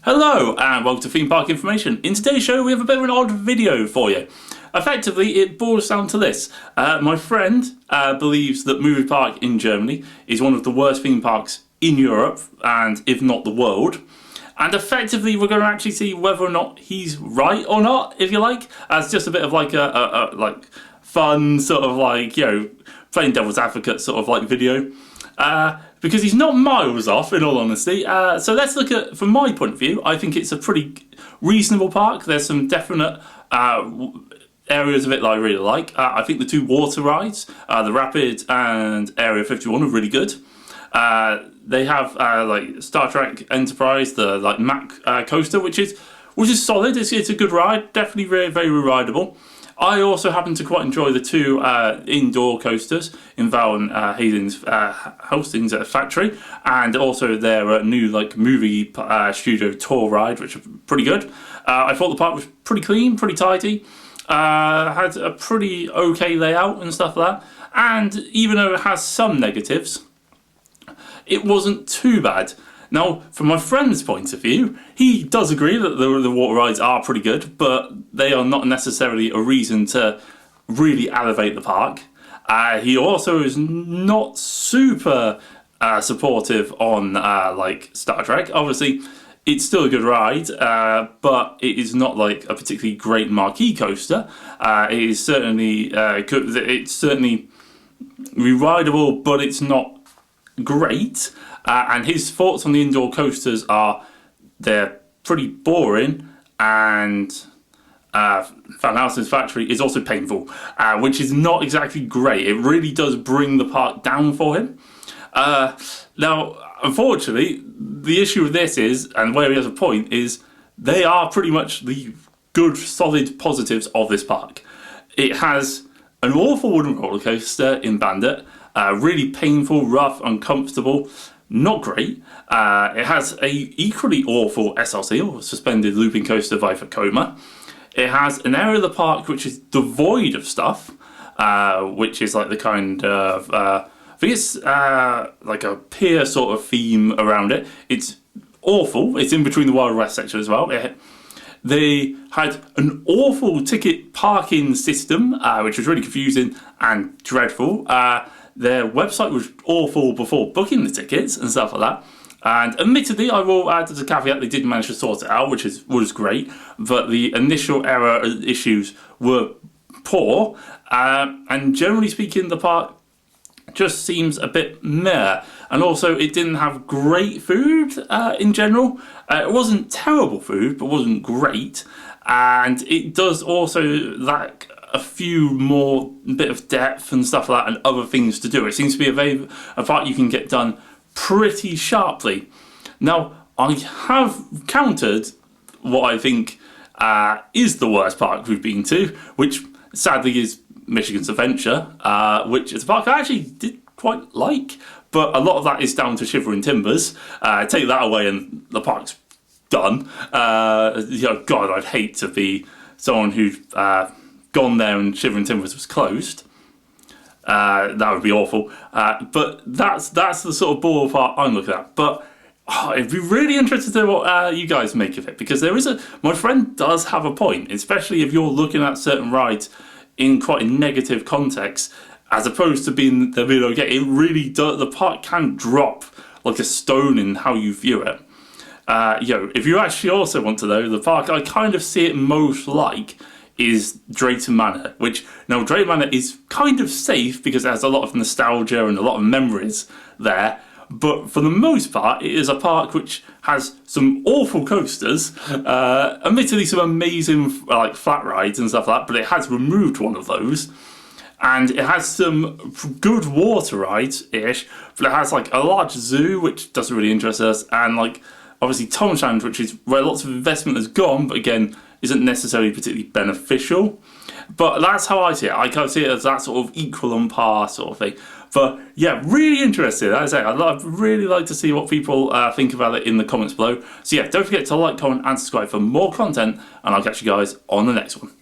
Hello and welcome to Theme Park Information. In today's show we have a bit of an odd video for you. Effectively it boils down to this. My friend believes that Movie Park in Germany is one of the worst theme parks in Europe and if not the world. And effectively we're going to actually see whether or not he's right or not, if you like, as just a bit of like a fun sort of like, you know, playing devil's advocate sort of like video. Because he's not miles off, in all honesty. So let's look at, from my point of view, I think it's a pretty reasonable park. There's some definite areas of it that I really like. I think the two water rides, the Rapid and Area 51, are really good. They have like Star Trek Enterprise, the like Mack coaster, which is solid. It's a good ride, definitely very, very rideable. I also happen to quite enjoy the two indoor coasters in Val and Hastings Factory, and also their new like movie studio tour ride, which are pretty good. I thought the park was pretty clean, pretty tidy, had a pretty okay layout and stuff like that, and even though it has some negatives, it wasn't too bad. Now, from my friend's point of view, he does agree that the water rides are pretty good, but they are not necessarily a reason to really elevate the park. He also is not super supportive on like Star Trek. Obviously, it's still a good ride, but it is not like a particularly great marquee coaster. It is certainly it's certainly rideable, but it's not great. And his thoughts on the indoor coasters are they're pretty boring, and Van Helsing's Factory is also painful, which is not exactly great. It really does bring the park down for him. Now, unfortunately, the issue with this is, and where he has a point, is they are pretty much the good, solid positives of this park. It has an awful wooden roller coaster in Bandit, really painful, rough, uncomfortable. Not great. It has a equally awful SLC, or suspended looping coaster, by Vekoma. It has an area of the park which is devoid of stuff, which is like the kind of I think it's like a pier sort of theme around it. It's awful. It's in between the Wild West section as well. They had an awful ticket parking system, which was really confusing and dreadful. Their website was awful before booking the tickets and stuff like that. And admittedly, I will add as a caveat, they did manage to sort it out, which was great. But the initial error issues were poor. And generally speaking, the park just seems a bit meh. And also, it didn't have great food in general. It wasn't terrible food, but wasn't great. And it does also lack a few more bit of depth and stuff like that, and other things to do. It seems to be a part you can get done pretty sharply. Now, I have countered what I think is the worst park we've been to, which sadly is Michigan's Adventure, which is a park I actually did quite like, but a lot of that is down to Shivering Timbers. Take that away and the park's done. You know, God, I'd hate to be someone who'd gone there and Shivering Timbers was closed. That would be awful. But that's the sort of ballpark I'm looking at. But I'd be really interested in what you guys make of it, because my friend does have a point, especially if you're looking at certain rides in quite a negative context, as opposed to being the middle. It really does. The park can drop like a stone in how you view it. You know, if you actually also want to know the park, I kind of see it most like is Drayton Manor, which now Drayton Manor is kind of safe because it has a lot of nostalgia and a lot of memories there, but for the most part it is a park which has some awful coasters, admittedly some amazing like flat rides and stuff like that, but it has removed one of those, and it has some good water rides-ish, but it has like a large zoo which doesn't really interest us, and like obviously Tonshand, which is where lots of investment has gone, but again isn't necessarily particularly beneficial. But that's how I see it. I kind of see it as that sort of equal on par sort of thing. But yeah, really interested. As I say, I'd really like to see what people think about it in the comments below. So yeah, don't forget to like, comment and subscribe for more content, and I'll catch you guys on the next one.